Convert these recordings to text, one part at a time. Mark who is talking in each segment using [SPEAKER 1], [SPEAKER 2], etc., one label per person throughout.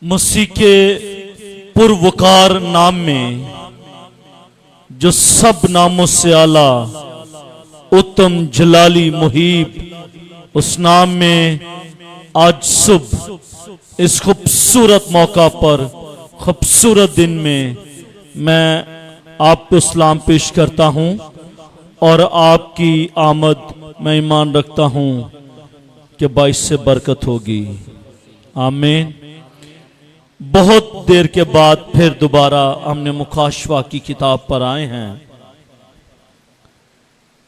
[SPEAKER 1] मसीह के पुरवकार नाम में जो सब नामों से आला, उत्तम, जलाली, मुहीब, उस नाम में आज सुबह इस खूबसूरत मौका पर, खूबसूरत दिन में मैं आपको सलाम पेश करता हूं और आपकी आमद मैं ईमान रखता हूं कि बाइस से बरकत होगी। आमीन। बहुत देर के बाद फिर दोबारा हमने मुकाशवा की किताब पर आए हैं।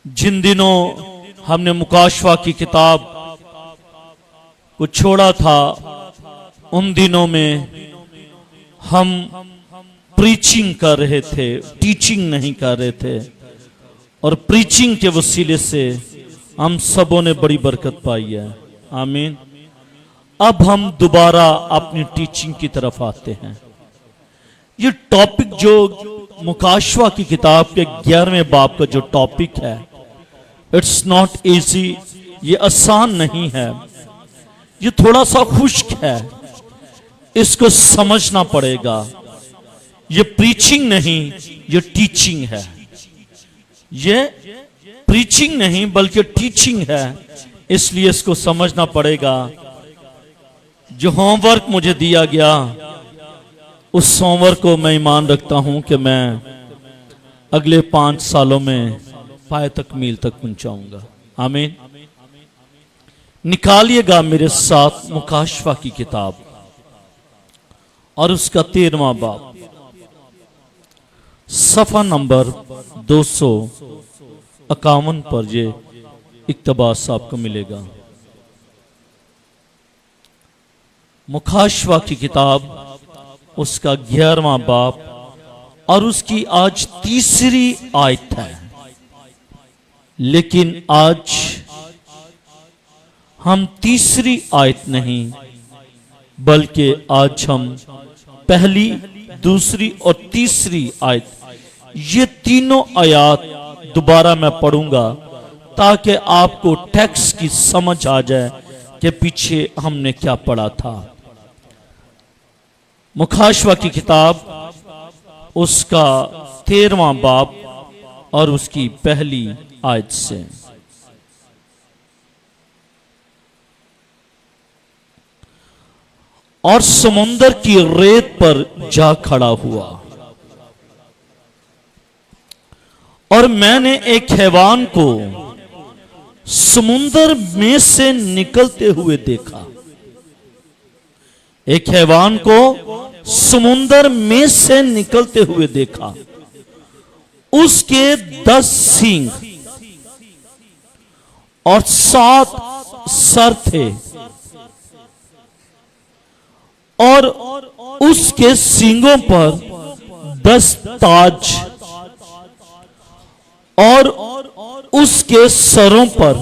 [SPEAKER 1] जिन दिनों हमने मुकाशवा की किताब को छोड़ा था, उन दिनों में हम प्रीचिंग कर रहे थे, टीचिंग नहीं कर रहे थे, और प्रीचिंग के वसीले से हम सबों ने बड़ी बरकत पाई है। आमीन। अब हम दोबारा अपनी टीचिंग की तरफ आते हैं। ये टॉपिक जो मुकाशवा की किताब के 11वें बाब का जो टॉपिक है, इट्स नॉट इजी, ये आसान नहीं है, ये थोड़ा सा खुश्क है, इसको समझना पड़ेगा। ये प्रीचिंग नहीं, ये टीचिंग है। ये प्रीचिंग नहीं बल्कि टीचिंग है, इसलिए इसको समझना पड़ेगा। जो होमवर्क मुझे दिया गया, उस होमवर्क को मैं ईमान रखता हूं कि मैं अगले 5 सालों में पाए तकमील तक पहुंचाऊंगा। आमीन। निकालिएगा मेरे साथ मुकाशवा की किताब और उसका 13वां बाब, सफा नंबर 251 पर ये इक्तबास आपको मिलेगा। मुकाशवा की किताब, उसका 11वां बाब और उसकी आज 3री आयत है। लेकिन आज हम 3री आयत नहीं, बल्कि आज हम पहली, दूसरी और 3री आयत, ये तीनों आयत दोबारा मैं पढ़ूंगा ताकि आपको टेक्स्ट की समझ आ जाए कि पीछे हमने क्या पढ़ा था। मुकाशवा की किताब, उसका 13वां बाब और उसकी पहली आयत से। और समुंदर की रेत पर जा खड़ा हुआ और मैंने एक हैवान को समुंदर में से निकलते हुए देखा। एक हैवान को समुंदर में से निकलते हुए देखा। उसके 10 सींग और 7 सर थे और उसके सींगों पर 10 ताज और उसके सरों पर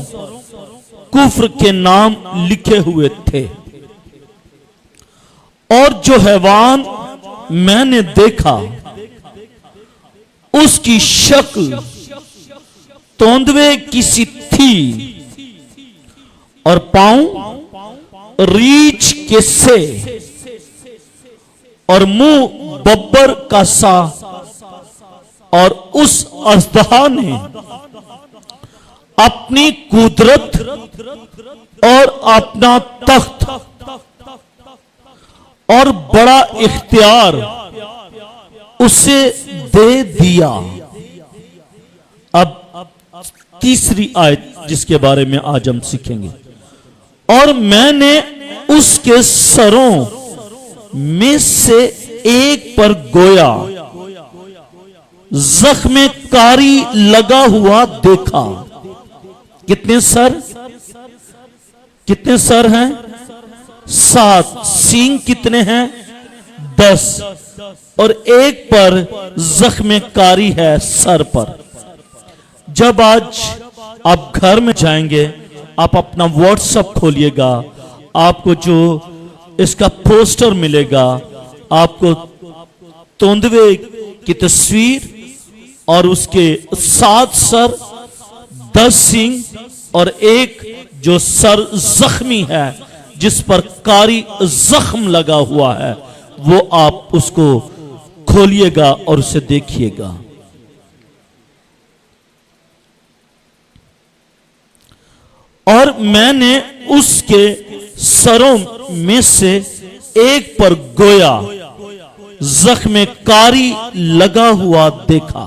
[SPEAKER 1] कुफ्र के नाम लिखे हुए थे। और जो हैवान मैंने देखा, उसकी शक्ल तोंदवे की सी थी और पांव रीछ के से और मुंह बब्बर का सा। और उस अजदहा ने अपनी कुदरत और अपना तख्त और बड़ा इख्तियार उसे दे दिया। अब 3री आयत जिसके बारे में आज हम सीखेंगे। और मैंने उसके सरों में से एक पर गोया जख्म कारी लगा हुआ देखा। कितने सर? कितने सर हैं? 7। सींग कितने हैं? 10। और एक पर जख्म कारी है सर पर। जब आज आप घर में जाएंगे, आप अपना व्हाट्सएप खोलिएगा, आपको जो इसका पोस्टर मिलेगा, आपको तोंदवे की तस्वीर और उसके 7 सर, 10 सींग और एक जो सर जख्मी है, जिस पर कारी जख्म लगा हुआ है, वो आप उसको खोलिएगा और उसे देखिएगा। और मैंने उसके सरों में से एक पर गोया जख्म कारी लगा हुआ देखा,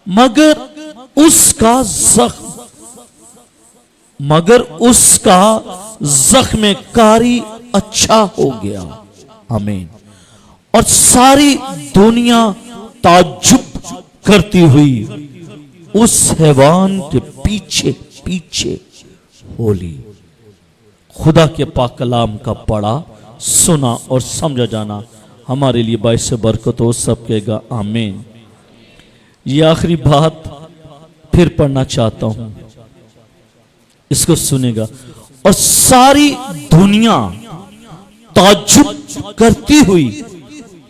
[SPEAKER 1] मगर उसका जख्म कारी अच्छा हो गया। आमीन। और सारी दुनिया ताज्जुब करती हुई उस हैवान के पीछे पीछे होली। खुदा के पाक कलाम का पढ़ा, सुना और समझा जाना हमारे लिए बाइस बरकत हो। सब कहेगा आमीन। ये आखिरी बात फिर पढ़ना चाहता हूं, इसको सुनेगा। और सारी दुनिया ताज्जुब करती हुई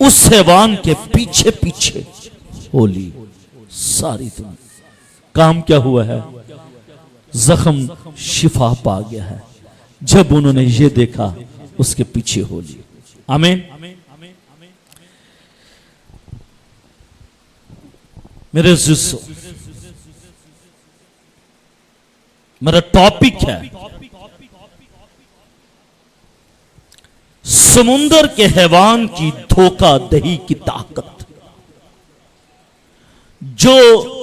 [SPEAKER 1] उस हैवान के पीछे पीछे होली। सारी दुनिया। काम क्या हुआ है? जख्म शिफा पा गया है जब उन्होंने ये देखा, उसके पीछे होली। आमीन। मेरे अज़ीज़ों, मेरा टॉपिक है समुंदर के हैवान की धोखाधड़ी की ताकत। जो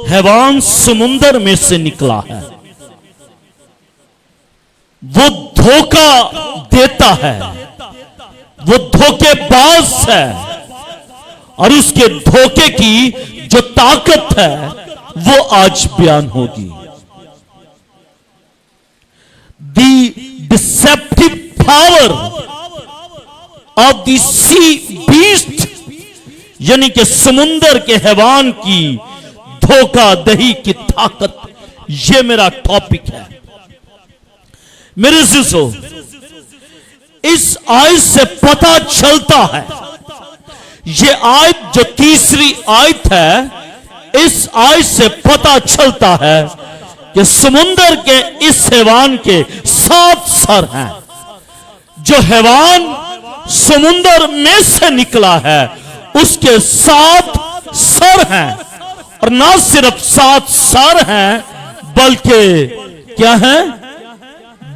[SPEAKER 1] हैवान समुंदर में से निकला है, वो धोखा देता है, वो धोखेबाज है, और उसके धोखे की जो ताकत है वो आज बयान होगी। The deceptive power of the sea beast, यानी कि समुंदर के हैवान की धोखाधड़ी की ताकत, ये मेरा टॉपिक है। मेरे अज़ीज़ों, इस आयत से पता चलता है, ये आयत जो तीसरी आयत है, इस आयत से पता चलता है कि समुंदर के इस हैवान के 7 सर हैं। जो हैवान समुंदर में से निकला है, उसके 7 सर हैं। और ना सिर्फ 7 सर हैं, बल्कि क्या है?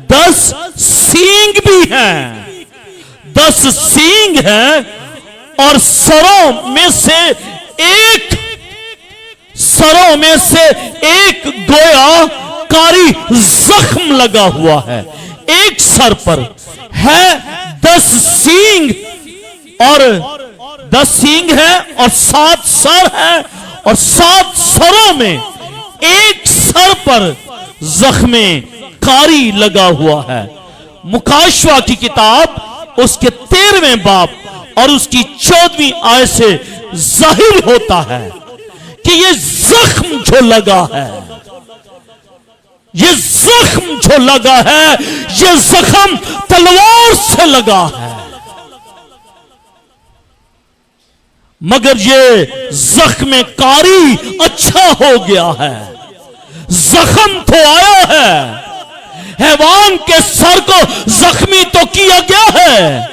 [SPEAKER 1] 10 सींग भी हैं। 10 सींग हैं, और सरों में से एक गोया कारी जख्म लगा हुआ है। एक सर पर है 10 सींग, और 10 सींग है और 7 सर है, और 7 सरों में एक सर पर जख्मे कारी लगा हुआ है। मुकाशवा की किताब उसके 13वें बाब और उसकी 14वीं आयत से जाहिर होता है कि ये जख्म जो लगा है, ये जख्म जो लगा है, ये जख्म तलवार से लगा है। मगर ये जख्म कारी अच्छा हो गया है। जख्म तो आया है, हैवान के सर को जख्मी तो किया गया है,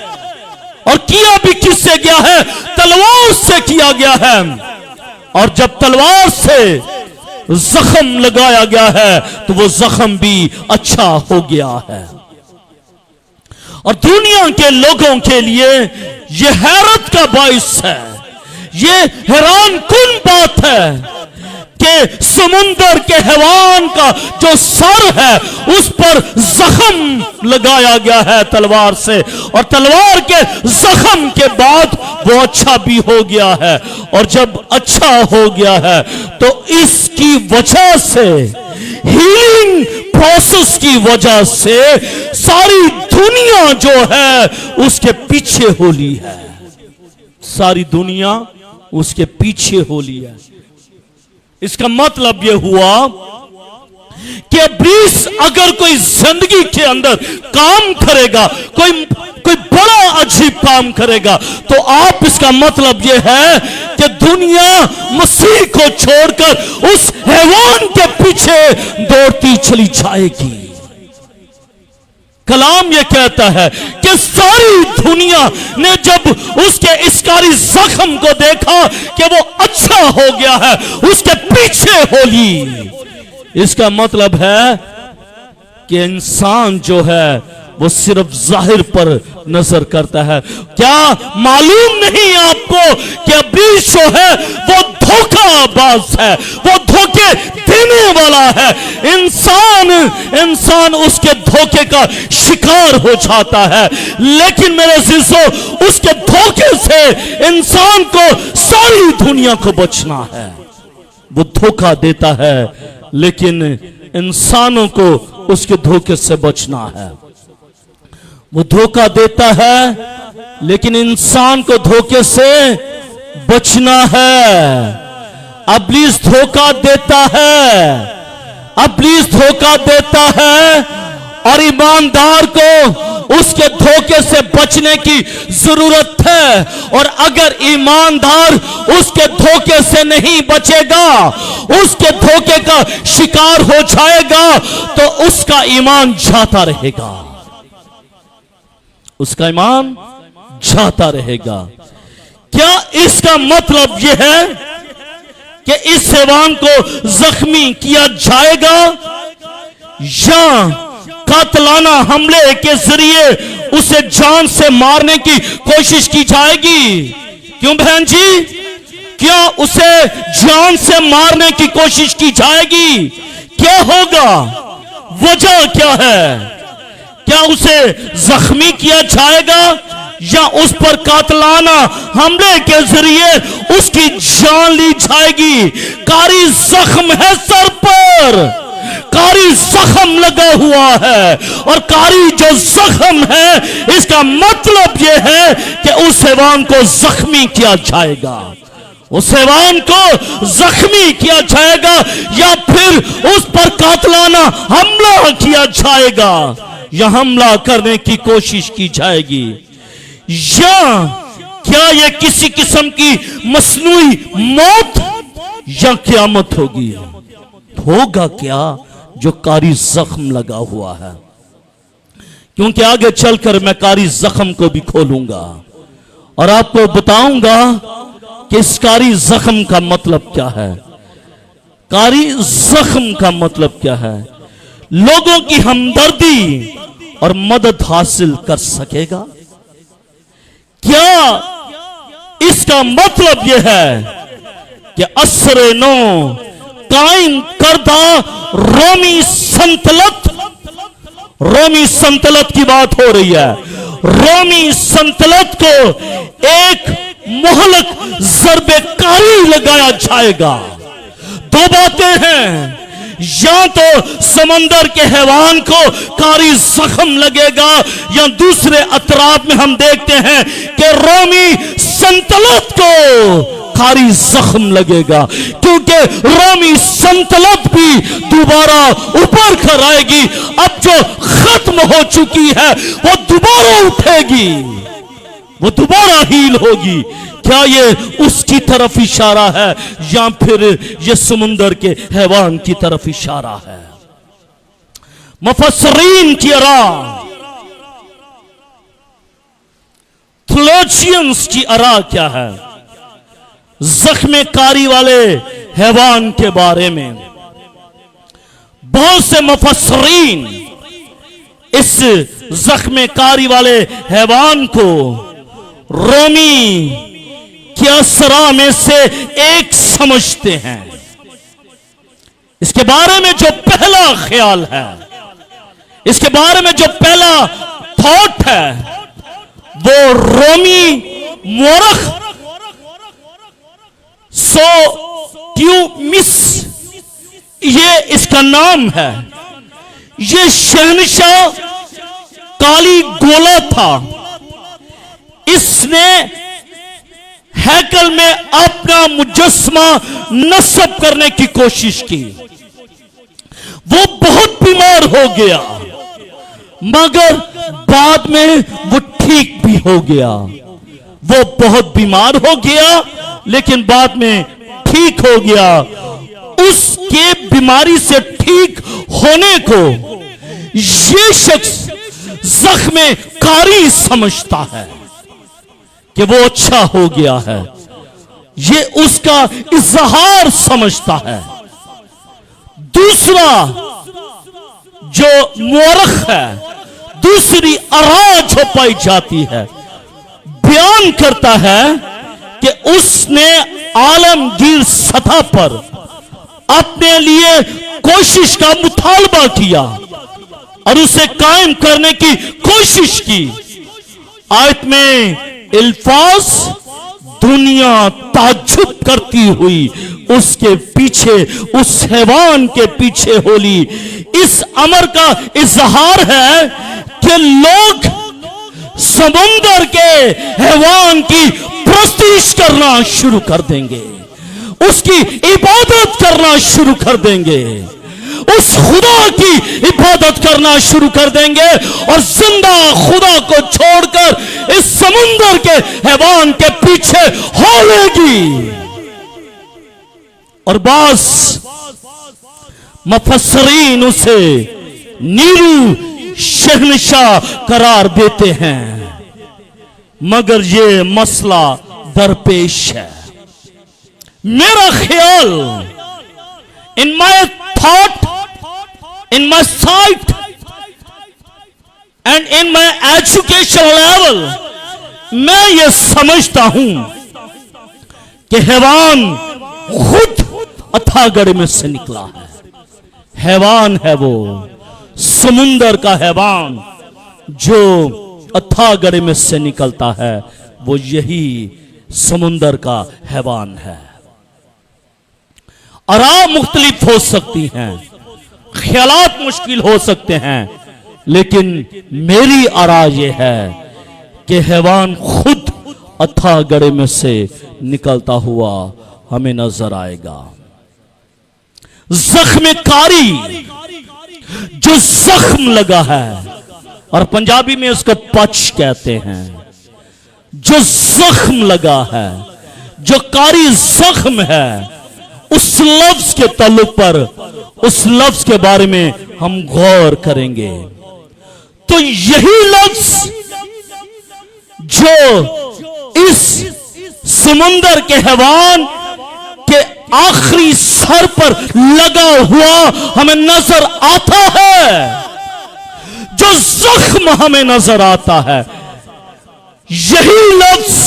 [SPEAKER 1] और किया भी किससे गया है? तलवार से किया गया है। और जब तलवार से जख्म लगाया गया है, तो वो जख्म भी अच्छा हो गया है। और दुनिया के लोगों के लिए यह हैरत का बाइस है, ये हैरान कुन बात है कि समुंदर के हैवान का जो सर है, उस पर जख्म लगाया गया है तलवार से, और तलवार के जख्म के बाद वो अच्छा भी हो गया है। और जब अच्छा हो गया है, तो इसकी वजह से, हीलिंग प्रोसेस की वजह से, सारी दुनिया जो है उसके पीछे होली है। सारी दुनिया उसके पीछे होली है। इसका मतलब यह हुआ कि इब्लीस अगर कोई जिंदगी के अंदर काम करेगा, कोई बड़ा अजीब काम करेगा, तो आप इसका मतलब यह है कि दुनिया मसीह को छोड़कर उस हैवान के पीछे दौड़ती चली जाएगी। कलाम ये कहता है कि सारी दुनिया ने जब उसके इस कारी जख्म को देखा कि वो अच्छा हो गया है, उसके पीछे हो ली। इसका मतलब है कि इंसान जो है वो सिर्फ जाहिर पर नजर करता है। क्या मालूम नहीं आपको कि इब्लीस जो है वो धोखाबाज है, वो धोखे देने वाला है। इंसान उसके धोखे का शिकार हो जाता है। लेकिन मेरे अज़ीज़ों, उसके धोखे से इंसान को सारी दुनिया को बचना है। वो धोखा देता है लेकिन इंसानों को उसके धोखे से बचना है। वो धोखा देता है लेकिन इंसान को धोखे से बचना है। इब्लीस धोखा देता है, इब्लीस धोखा देता है और ईमानदार को उसके धोखे से बचने की जरूरत है। और अगर ईमानदार उसके धोखे से नहीं बचेगा, उसके धोखे का शिकार हो जाएगा, तो उसका ईमान जाता रहेगा, उसका ईमान जाता रहेगा। क्या इसका मतलब यह है कि इस हैवान को जख्मी किया जाएगा या कातलाना हमले के जरिए उसे जान से मारने की कोशिश की जाएगी? क्यों बहन जी, क्या उसे जान से मारने की कोशिश की जाएगी? क्या होगा? वजह क्या है? क्या उसे जख्मी किया जाएगा या उस पर कातलाना हमले के जरिए उसकी जान ली जाएगी? कारी जख्म है सर पर, कारी जख्म लगा हुआ है, और कारी जो जख्म है इसका मतलब यह है कि उस हैवान को जख्मी किया जाएगा, उस हैवान को जख्मी किया जाएगा या फिर उस पर कातलाना हमला किया जाएगा या हमला करने की कोशिश की जाएगी, या क्या यह किसी किस्म की मसनूई मौत या क़यामत होगी? होगा क्या जो कारी जख्म लगा हुआ है? क्योंकि आगे चलकर मैं कारी जख्म को भी खोलूंगा और आपको बताऊंगा कि इस कारी जख्म का मतलब क्या है। कारी जख्म का मतलब क्या है? लोगों की हमदर्दी और मदद हासिल कर सकेगा? क्या इसका मतलब यह है कि असरे नो कायम करदा रोमी सल्तनत की बात हो रही है। रोमी सल्तनत को एक मोहलक ज़रबे कारी लगाया जाएगा। दो बातें हैं, या तो समंदर के हैवान को कारी जख्म लगेगा या दूसरे अतराफ में हम देखते हैं कि रोमी सल्तनत को कारी जख्म लगेगा, क्योंकि रोमी सल्तनत भी दोबारा उभर कर आएगी। अब जो खत्म हो चुकी है वो दोबारा उठेगी, वो दोबारा हील होगी। क्या ये उसकी तरफ इशारा है या फिर ये समुंदर के हैवान की तरफ इशारा है? मुफस्सिरीन की आरा, थियोलॉजियंस की आरा क्या है जख्म कारी वाले हैवान के बारे में? बहुत से मुफस्सिरीन इस जख्म कारी वाले हैवान को रोमी कियासरा में से एक समझते हैं। इसके बारे में जो पहला ख्याल है, इसके बारे में जो पहला थॉट है, वो रोमी मोरख सोट्यूमिस, ये इसका नाम है। ये शहनशाह काली गोला था। इसने हैकल में अपना मुजस्मा नस्ब करने की कोशिश की। वो बहुत बीमार हो गया, मगर बाद में वो ठीक भी हो गया। वो बहुत बीमार हो गया लेकिन बाद में ठीक हो गया। उसके बीमारी से ठीक होने को ये शख्स जख्म कारी समझता है कि वो अच्छा हो गया है, ये उसका इजहार समझता है। दूसरा जो मुअर्रख है, दूसरी अरा जो पाई जाती है, बयान करता है कि उसने आलमगीर सतह पर अपने लिए कोशिश का मुतालबा किया और उसे कायम करने की कोशिश की। आयत में अल्फाज दुनिया ताज्जुब करती हुई उसके पीछे, उस हैवान के पीछे होली। इस अमर का इजहार है कि लोग समुंदर के हैवान की प्रस्तीश करना शुरू कर देंगे, उसकी इबादत करना शुरू कर देंगे, उस खुदा की इबादत करना शुरू कर देंगे और जिंदा खुदा को छोड़कर इस समुंदर के हैवान के पीछे होलेगी। और बास मुफस्सिरीन उसे नीरू शहनशाह करार देते हैं, मगर ये मसला दरपेश है। मेरा ख्याल, in my thought, in my sight and in my education level, मैं ये समझता हूं कि हैवान खुद अथागढ़ में से निकला है। हैवान है वो समुंदर का हैवान जो अथागढ़ में से निकलता है, वो यही समुंदर का हैवान है। आरा मुख्तलिफ हो सकती हैं, ख्यालात मुश्किल हो सकते हैं, लेकिन मेरी आरा यह है कि हैवान खुद अथागढ़ में से निकलता हुआ हमें नजर आएगा। जख्म कारी, जो जख्म लगा है, और पंजाबी में उसको पच कहते हैं, जो जख्म लगा है, जो कारी जख्म है, उस लफ्ज के ताल्लुक पर, उस लफ्ज के बारे में हम गौर करेंगे। तो यही लफ्ज जो इस समुंदर के हैवान के आखिरी सर पर लगा हुआ हमें नजर आता है, जो जख्म हमें नजर आता है, यही लफ्ज,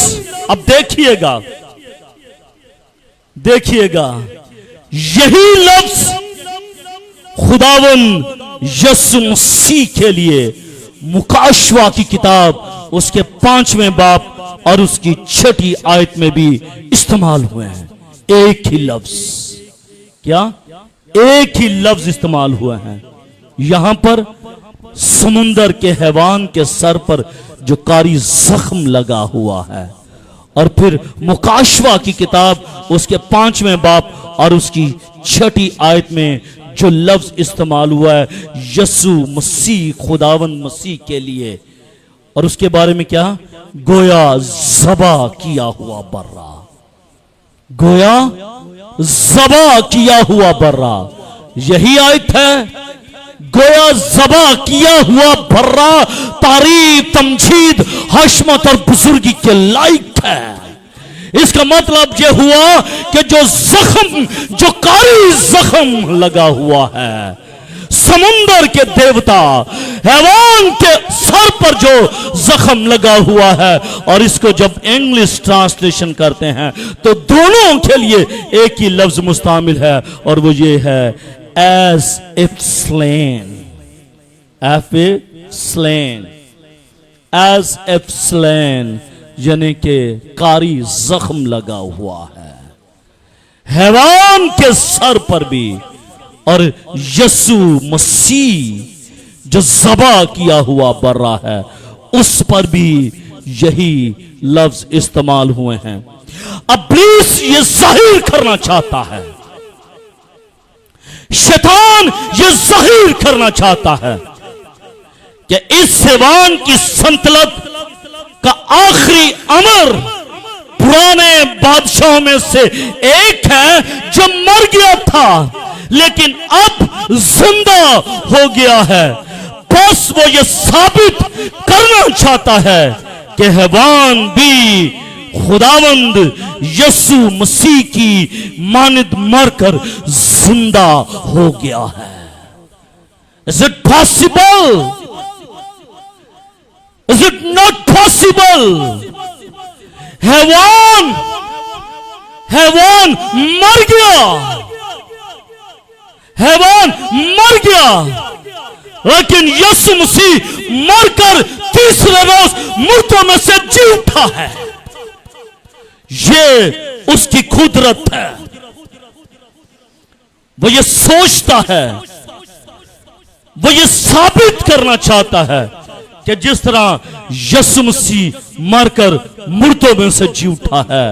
[SPEAKER 1] अब देखिएगा, देखिएगा, यही लफ्ज खुदावन यीशु मसीह के लिए मुकाशवा की किताब उसके 5वें बाब और उसकी 6ठी आयत में भी इस्तेमाल हुए हैं। एक ही लफ्ज, क्या एक ही लफ्ज इस्तेमाल हुए हैं। यहां पर समुंदर के हैवान के सर पर जो कारी जख्म लगा हुआ है, और फिर मुकाशवा की किताब उसके 5वें बाब और उसकी 6ठी आयत में जो लफ्ज इस्तेमाल हुआ है यीशु मसीह, खुदावन मसीह के लिए, और उसके बारे में क्या, गोया ज़बा किया हुआ बर्रा, गोया ज़बा किया हुआ बर्रा, यही आयत है। गोया ज़बा किया हुआ बर्रा तारीफ, तमजीद, हशमत और बुजुर्गी के लायक है। इसका मतलब यह हुआ कि जो जख्म, जो कारी जख्म लगा हुआ है, समुंदर के देवता हैवान के सर पर जो जख्म लगा हुआ है, और इसको जब इंग्लिश ट्रांसलेशन करते हैं तो दोनों के लिए एक ही लफ्ज मुस्तामिल है, और वो ये है as if slain, as if slain, यानी कि कारी जख्म लगा हुआ है हैवान के सर पर भी, और यीशु मसीह जो ज़बा किया हुआ बर्रा है उस पर भी यही लफ्ज इस्तेमाल हुए हैं। इब्लीस ये जाहिर करना चाहता है, शैतान ये जाहिर करना चाहता है कि इस हैवान की संतलत का आखिरी अमर पुराने बादशाहों में से एक है जो मर गया था लेकिन अब जिंदा हो गया है। बस वो ये साबित करना चाहता है कि हैवान भी खुदावंद यीशु मसीह की मानद मरकर जिंदा हो गया है। Is it possible? Is it not possible? हैवान मर गया, हैवान मर गया, लेकिन यीशु मसीह मरकर तीसरे रोज मुर्दों में से जी उठा है। ये उसकी कुदरत है। वो ये सोचता है, वो ये साबित करना चाहता है कि जिस तरह यीशु मसीह मरकर मुर्दों में से जी उठा है,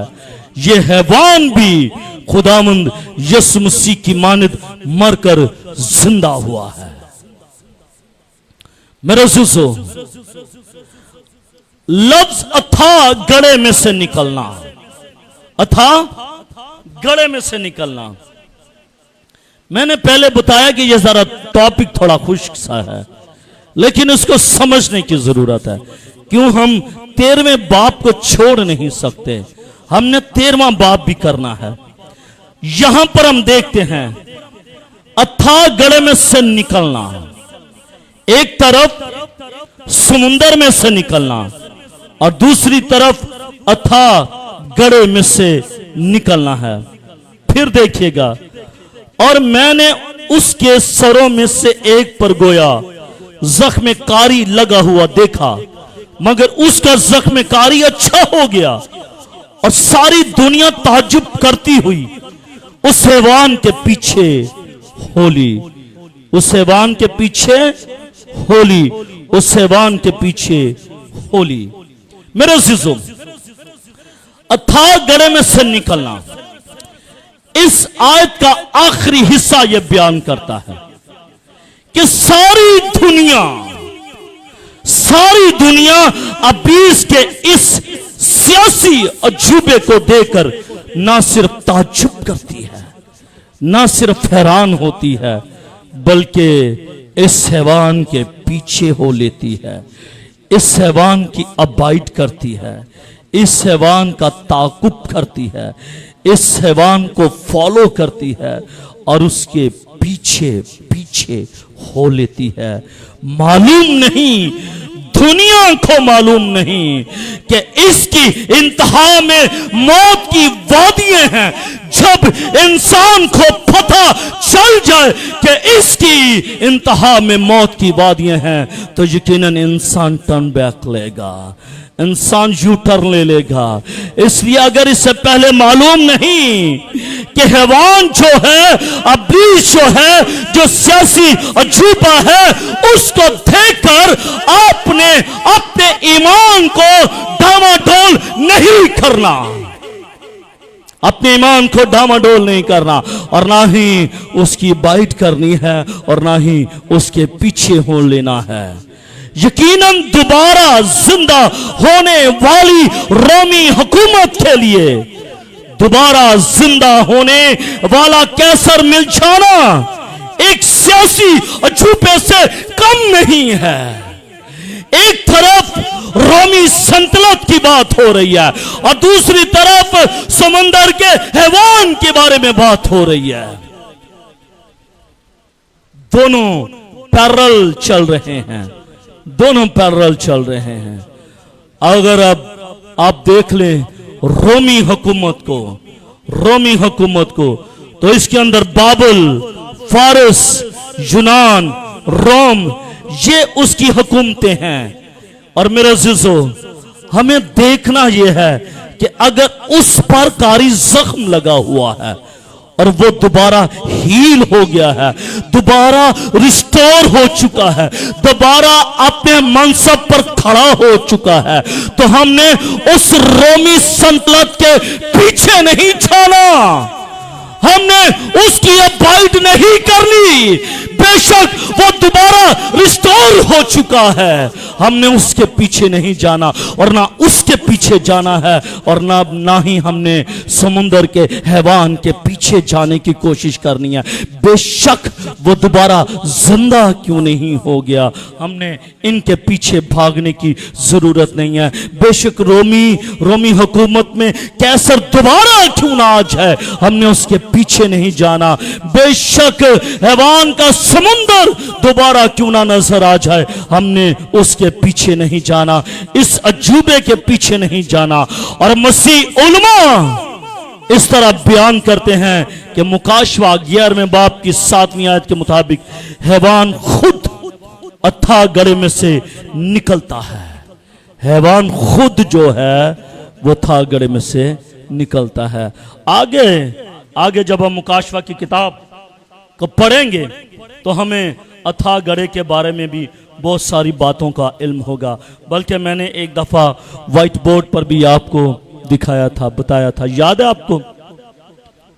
[SPEAKER 1] ये हैवान भी खुदावंद यीशु मसीह की मानद मरकर जिंदा हुआ है। मेरे अज़ीज़ों, लफ्ज अथा गड़े में से निकलना, अथा गड़े में से निकलना, मैंने पहले बताया कि यह जरा टॉपिक थोड़ा खुश्क सा है, लेकिन इसको समझने की जरूरत है। क्यों हम 13वें बाप को छोड़ नहीं सकते, हमने 13वां बाप भी करना है। यहां पर हम देखते हैं अथा गड़े में से निकलना, एक तरफ समुंदर में से निकलना और दूसरी तरफ अथा गड़े में से निकलना है। फिर देखिएगा, और मैंने उसके सरों में से एक पर गोया जख्म कारी लगा हुआ देखा, मगर उसका जख्म कारी अच्छा हो गया और सारी दुनिया ताज्जुब करती हुई उस हैवान के पीछे होली, उस हैवान के पीछे होली, उस हैवान के पीछे होली। मेरे अज़ीज़ों, अथाह गड़े में से निकलना, इस आयत का आखिरी हिस्सा यह बयान करता है कि सारी दुनिया अबीस के इस सियासी अजूबे को देखकर ना सिर्फ ताज्जुब करती है, ना सिर्फ हैरान होती है, बल्कि इस हैवान के पीछे हो लेती है, इस हैवान की अबाइड करती है, इस हैवान का ताकुब करती है, इस हैवान को फॉलो करती है और उसके पीछे पीछे हो लेती है। मालूम नहीं, दुनिया को मालूम नहीं कि इसकी इंतहा में मौत की वादियां हैं। जब इंसान को पता चल जाए कि इसकी इंतहा में मौत की वादियां हैं, तो यकीनन इंसान टर्न बैक लेगा, इंसान यू टर्न ले लेगा। इसलिए अगर इससे पहले मालूम नहीं कि हैवान जो है, अबलीस जो है, जो सियासी अजूबा है, उसको देखकर आपने अपने ईमान को डामाडोल नहीं करना, अपने ईमान को डामाडोल नहीं करना, और ना ही उसकी बाइट करनी है और ना ही उसके पीछे हो लेना है। यकीनन दोबारा जिंदा होने वाली रोमी हुकूमत के लिए दोबारा जिंदा होने वाला कैसर मिल जाना एक सियासी अजूबे से कम नहीं है। एक तरफ रोमी सल्तनत की बात हो रही है और दूसरी तरफ समंदर के हैवान के बारे में बात हो रही है। दोनों पैरेलल चल रहे हैं, दोनों पैरेलल चल रहे हैं। अगर अब आप देख लें रोमी हुकूमत को, तो इसके अंदर बाबल, फारस, यूनान, रोम, ये उसकी हुकूमतें हैं। और मेरे अज़ीज़ों, हमें देखना यह है कि अगर उस पर कारी जख्म लगा हुआ है और वो दोबारा हील हो गया है, दोबारा रिस्टोर हो चुका है, दोबारा अपने मनसब पर खड़ा हो चुका है, तो हमने उस रोमी सल्तनत के पीछे नहीं चला, हमने उसकी अबाइड नहीं करनी। बेशक वो दोबारा रिस्टोर हो चुका है हमने उसके पीछे नहीं जाना और ना उसके पीछे जाना है, और ना ही हमने समुंदर के हैवान के पीछे जाने की कोशिश करनी है। बेशक वो दोबारा जिंदा क्यों नहीं हो गया, हमने इनके पीछे भागने की जरूरत नहीं है। बेशक रोमी हुकूमत में कैसर दोबारा क्यों ना आ जाए, हमने उसके पीछे नहीं जाना। बेशक हैवान का समुंदर दोबारा क्यों ना नजर आ जाए, हमने उसके पीछे नहीं जाना, इस अजूबे के पीछे नहीं जाना। और मसीह उलमा इस तरह बयान करते हैं कि मुकाशवा 11वें बाब की 7वीं आयत के मुताबिक हैवान खुद अथाह गड्ढे में से निकलता है। हैवान खुद जो है वो अथाह गड्ढे में से निकलता है। आगे जब हम मुकाशवा की किताब को पढ़ेंगे तो हमें अथाह गड्ढे के बारे में भी बहुत सारी बातों का इल्म होगा। बल्कि मैंने एक दफा व्हाइट बोर्ड पर भी आपको दिखाया था, बताया था, याद है आपको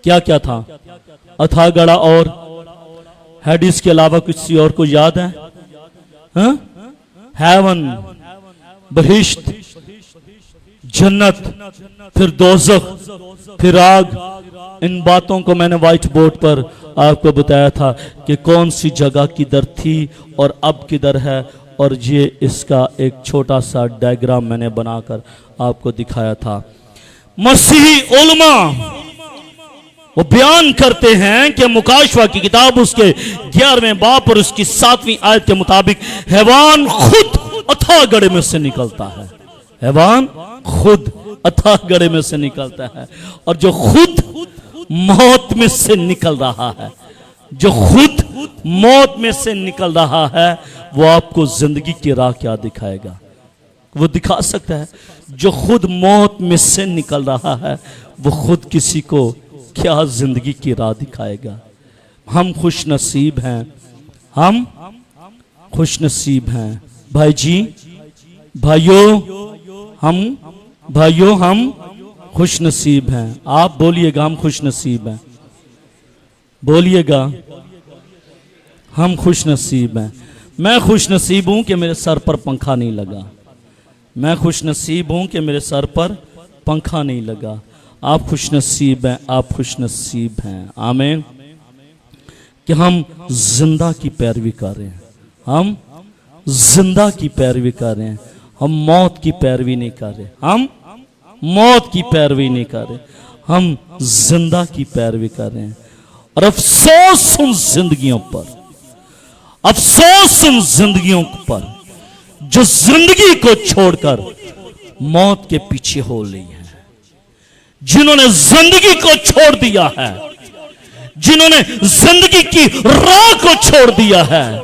[SPEAKER 1] क्या क्या था अथाह गड्ढा? और हेडिस के अलावा किसी और को याद है? हेवन, बहिश्त, जन्नत, फिर दोज़ख, फिर आग। इन बातों को मैंने व्हाइट बोर्ड पर आपको बताया था कि कौन सी जगह किधर थी और अब किधर है, और ये इसका एक छोटा सा डायग्राम मैंने बनाकर आपको दिखाया था। मसीही उलमा वो बयान करते हैं कि मुकाशवा की किताब उसके 11वें बाब और उसकी 7वीं आयत के मुताबिक हैवान खुद अथाह गड्ढे में से निकलता है। हैवान खुद अथाह गड्ढे में से निकलता है, और जो खुद मौत में से निकल रहा है, जो खुद मौत में से निकल रहा है, वो आपको जिंदगी की राह क्या दिखाएगा? वो दिखा सकता है। जो खुद मौत में से निकल रहा है वो खुद किसी को क्या जिंदगी की राह दिखाएगा? हम खुश नसीब हैं, हम खुश नसीब हैं भाई जी, भाइयों हम खुश नसीब हैं। आप बोलिएगा हम खुश नसीब हैं, बोलिएगा हम खुश नसीब हैं। मैं खुश नसीब हूं कि मेरे सर पर पंखा नहीं लगा। मैं खुश नसीब हूं कि मेरे सर पर पंखा नहीं लगा। आप खुश नसीब हैं, आप खुश नसीब हैं। आमीन। कि हम जिंदा की पैरवी कर रहे हैं, हम जिंदा की पैरवी कर रहे हैं, हम मौत की पैरवी नहीं कर रहे, हम मौत की पैरवी नहीं कर रहे, हम जिंदा की पैरवी कर रहे हैं। और अफसोस उन जिंदगियों पर, अफसोस उन जिंदगियों पर जो जिंदगी को छोड़कर मौत के पीछे हो रही है, जिन्होंने जिंदगी को छोड़ दिया है, जिन्होंने जिंदगी की राह को छोड़ दिया है,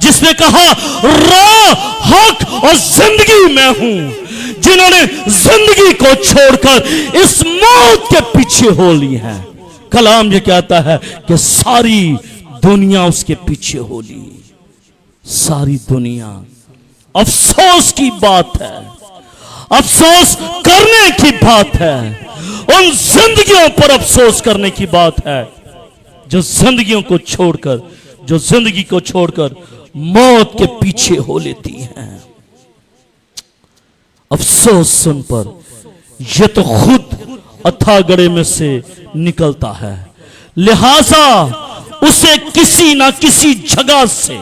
[SPEAKER 1] जिसने कहा राह, हक और जिंदगी मैं हूं, जिन्होंने जिंदगी को छोड़कर इस मौत के पीछे हो ली है। कलाम ये कहता है कि सारी दुनिया उसके पीछे हो ली, सारी दुनिया। अफसोस की बात है, अफसोस करने की बात है, उन जिंदगियों पर अफसोस करने की बात है जो जिंदगियों को छोड़कर, जो जिंदगी को छोड़कर मौत के पीछे हो लेती हैं। अफसोस उन पर, यह तो खुद अथाह गड्ढे में से निकलता है, लिहाजा उसे किसी ना किसी जगह से,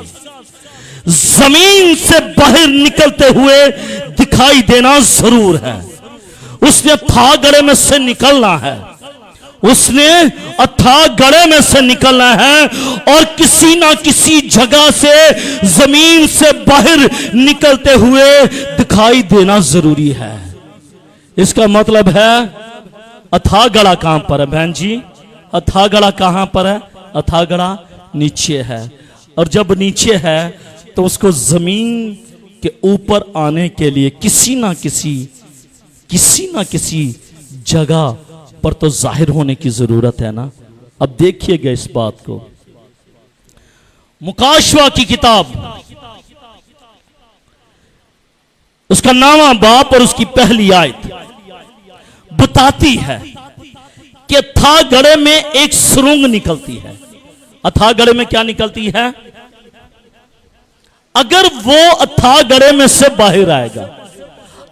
[SPEAKER 1] जमीन से बाहर निकलते हुए दिखाई देना जरूर है। उसने अथाह गड्ढे में से निकलना है, उसने अथाह गड्ढे में से निकलना है, और किसी ना किसी जगह से, जमीन से बाहर निकलते हुए दिखाई देना जरूरी है। इसका मतलब है अथाह गड्ढा कहां पर है बहन जी? अथाह गड्ढा कहां पर है? अथाह गड्ढा नीचे है, और जब नीचे है तो उसको जमीन के ऊपर आने के लिए किसी ना किसी जगह पर तो जाहिर होने की जरूरत है ना। अब देखिएगा इस बात को, मुकाशवा की किताब उसका नामा बाप और उसकी पहली आयत बताती है कि अथाह गड्ढे में एक सुरंग निकलती है। अथाह गड्ढे में क्या निकलती है? अगर वो अथाह गड़े में से बाहर आएगा,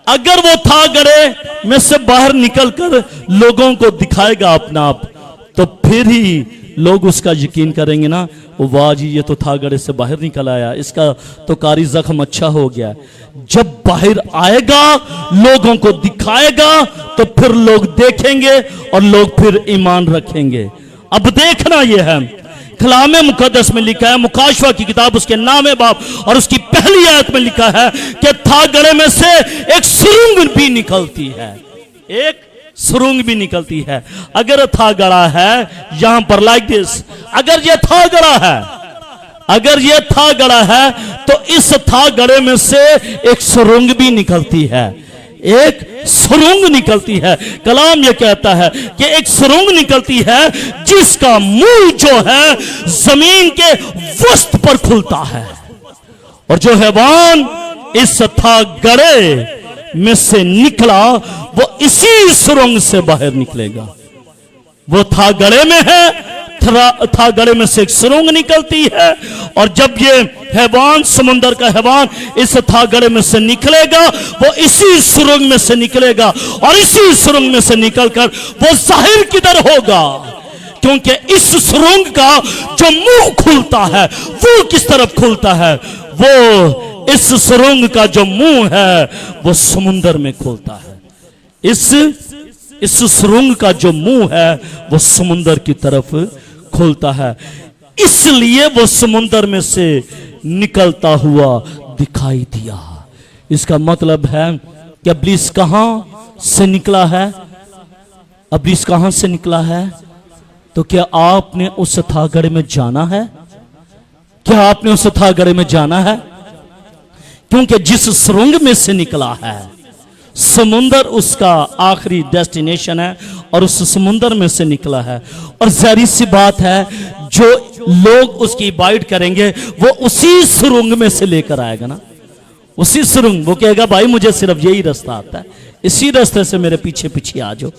[SPEAKER 1] अगर वो अथाह गड़े में से बाहर निकलकर लोगों को दिखाएगा अपना आप, तो फिर ही लोग उसका यकीन करेंगे ना, वाह जी ये तो अथाह गड़े से बाहर निकल आया, इसका तो कारी जख्म अच्छा हो गया। जब बाहर आएगा, लोगों को दिखाएगा, तो फिर लोग देखेंगे और लोग फिर ईमान रखेंगे। अब देखना यह है, कलाम मुकद्दस में लिखा है, मुकाशवा की किताब उसके नाम बाब और उसकी पहली आयत में लिखा है कि अथाह गड़े में से एक सुरंग भी निकलती है, एक सुरंग भी निकलती है। अगर अथाह गड़ा है यहां पर लाइक दिस, अगर ये अथाह गड़ा है, अगर ये अथाह गड़ा है, तो इस अथाह गड़े में से एक सुरंग भी निकलती है, एक सुरंग निकलती है। कलाम यह कहता है कि एक सुरंग निकलती है जिसका मुंह जो है जमीन के वस्त पर खुलता है, और जो हैवान इस अथाह गड़े में से निकला वो इसी सुरंग से बाहर निकलेगा। वो अथाह गड़े में है, अथाह गड़े में से एक सुरंग निकलती है, और जब ये हैवान, समुंदर का हैवान इस अथाह गड़े में से निकलेगा, वो इसी सुरंग में से निकलेगा, और इसी सुरंग में से निकलकर वो जाहिर किधर होगा, क्योंकि इस सुरंग का जो मुंह खुलता है वो किस तरफ खुलता है, वो इस सुरंग का जो मुंह है वो समुंदर में खुलता है। इस सुरंग का जो मुंह है वो समुंदर की तरफ खुलता है, इसलिए वो समुंदर में से निकलता हुआ दिखाई दिया। इसका मतलब है कि इब्लीस कहां से निकला है, इब्लीस कहां से निकला है? तो क्या आपने उस अथाह गड़े में जाना है? क्या आपने उस अथाह गड़े में जाना है? क्योंकि जिस सुरंग में से निकला है, समुंदर उसका आखिरी डेस्टिनेशन है, और उस समुंदर में से निकला है। और जाहिर सी बात है, जो लोग उसकी बाइट करेंगे वो उसी सुरंग में से लेकर आएगा ना, उसी सुरंग। वो कहेगा भाई मुझे सिर्फ यही रास्ता आता है, इसी रास्ते से मेरे पीछे पीछे आ जाओ,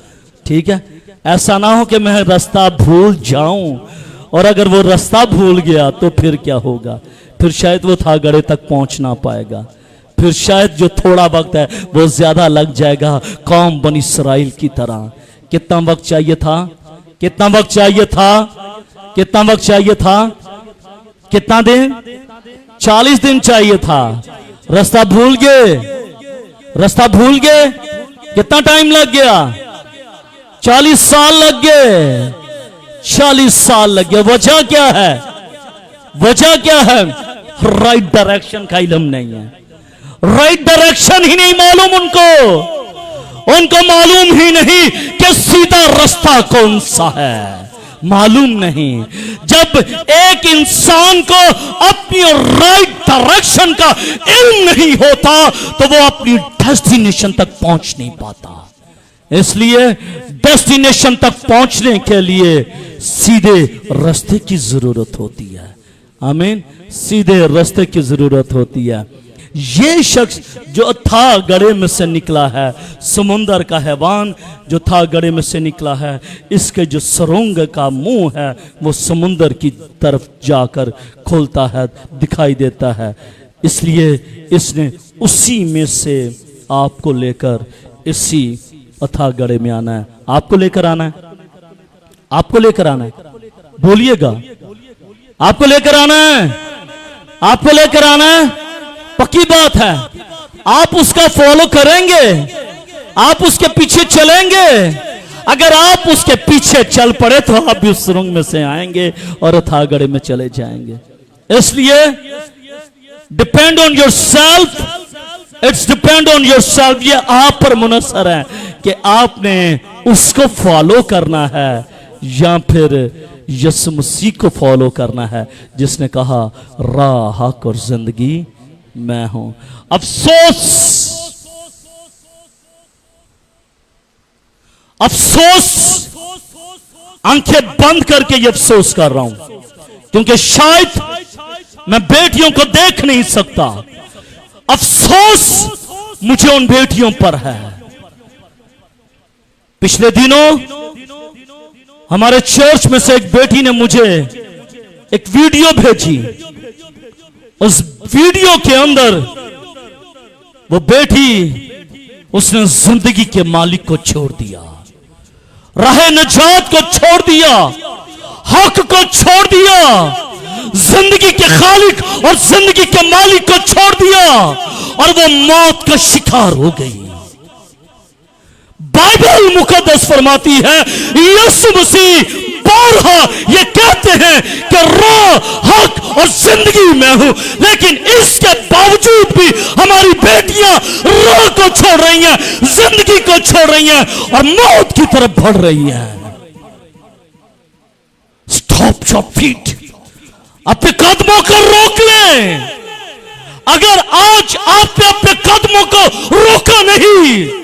[SPEAKER 1] ठीक है? ऐसा ना हो कि मैं रास्ता भूल जाऊं, और अगर वो रास्ता भूल गया तो फिर क्या होगा? फिर शायद वो अथाह गड़े तक पहुंच ना पाएगा, फिर शायद जो थोड़ा वक्त है वो ज्यादा लग जाएगा, कौम बनी इसराइल की तरह। कितना वक्त चाहिए था? कितना वक्त चाहिए था? कितना वक्त चाहिए था? कितना दिन? 40 दिन चाहिए था। रास्ता भूल गए, रास्ता भूल गए। कितना टाइम लग गया? 40 साल लग गए, 40 साल लग गए। वजह क्या है? वजह क्या है? राइट डायरेक्शन का इल्म नहीं है, राइट डायरेक्शन ही नहीं मालूम उनको, उनको मालूम ही नहीं कि सीधा रास्ता कौन सा है, मालूम नहीं। जब एक इंसान को अपनी राइट डायरेक्शन का इल्म नहीं होता तो वो अपनी डेस्टिनेशन तक पहुंच नहीं पाता। इसलिए डेस्टिनेशन तक पहुंचने के लिए सीधे रास्ते की जरूरत होती है। आमीन, सीधे रास्ते की जरूरत होती है। ये शख्स जो अथाह गड़े में से निकला है, समुंदर का हैवान जो अथाह गड़े में से निकला है, इसके जो सुरंग का मुंह है वो समुंदर की तरफ जाकर खुलता है, दिखाई देता है। इसलिए इसने उसी में से आपको लेकर इसी अथाह गड़े में आना है। आपको लेकर आना है, आपको लेकर आना है। बोलिएगा, आपको लेकर आना है, आपको लेकर आना है। पक्की बात है, आप उसका फॉलो करेंगे, आप उसके पीछे चलेंगे। अगर आप उसके पीछे चल पड़े तो आप भी उस सुरंग में से आएंगे और अथाह गड़े में चले जाएंगे। इसलिए depend on your self, it's depend on your self. ये आप पर मुनसर है कि आपने उसको फॉलो करना है या फिर यीशु मसीह को फॉलो करना है, जिसने कहा राह, हक और जिंदगी मैं हूं। अफसोस, अफसोस, आंखें बंद करके ये अफसोस कर रहा हूं क्योंकि शायद मैं बेटियों को देख नहीं सकता। अफसोस मुझे उन बेटियों पर है। पिछले दिनों हमारे चर्च में से एक बेटी ने मुझे एक वीडियो भेजी, उस वीडियो के अंदर वो बेटी, उसने जिंदगी के मालिक को छोड़ दिया, राह नजात को छोड़ दिया, हक को छोड़ दिया, जिंदगी के खालिक और जिंदगी के मालिक को छोड़ दिया और वो मौत का शिकार हो गई। बाइबल मुकद्दस फरमाती है, यीशु मसीह बारहा ये कहते हैं कि राह, हक और जिंदगी मैं हूं, लेकिन इसके बावजूद भी हमारी बेटियां राह को छोड़ रही हैं, जिंदगी को छोड़ रही हैं और मौत की तरफ बढ़ रही हैं। स्टॉप योर फीट, अपने कदमों को रोक लें। अगर आज आपने अपने कदमों को रोका नहीं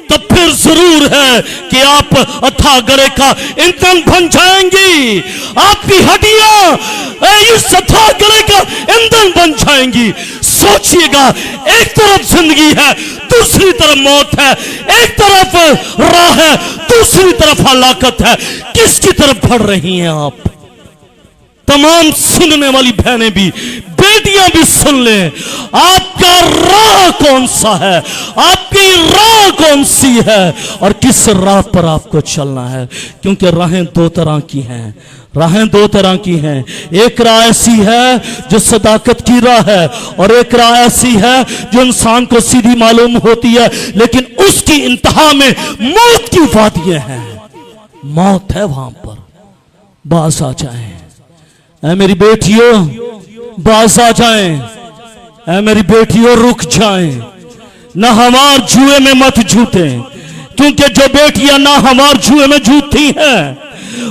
[SPEAKER 1] तो फिर जरूर है कि आप अथाह गरे का ईंधन बन जाएंगी। आपकी हड्डियां इस अथाह गरे का ईंधन बन जाएंगी। सोचिएगा, एक तरफ जिंदगी है, दूसरी तरफ मौत है, एक तरफ राह है, दूसरी तरफ हलाकत है। किसकी तरफ बढ़ रही हैं आप? तमाम सुनने वाली बहनें भी, बेटियां भी सुन लें, आपका राह कौन सा है, आपकी राह कौन सी है और किस राह पर आपको चलना है। क्योंकि राहें दो तरह की हैं, राहें दो तरह की हैं। एक राह ऐसी है जो सदाकत की राह है और एक राह ऐसी है जो इंसान को सीधी मालूम होती है, लेकिन उसकी इंतहा में मौत की वादियां हैं। मौत है वहां पर। बास आ जाए ऐ मेरी बेटियों, बास आ जाएं। ऐ मेरी बेटियों, रुक जाएं, ना हमार जुए में मत जूते, क्योंकि जो बेटियां ना हमार जुए में जूती हैं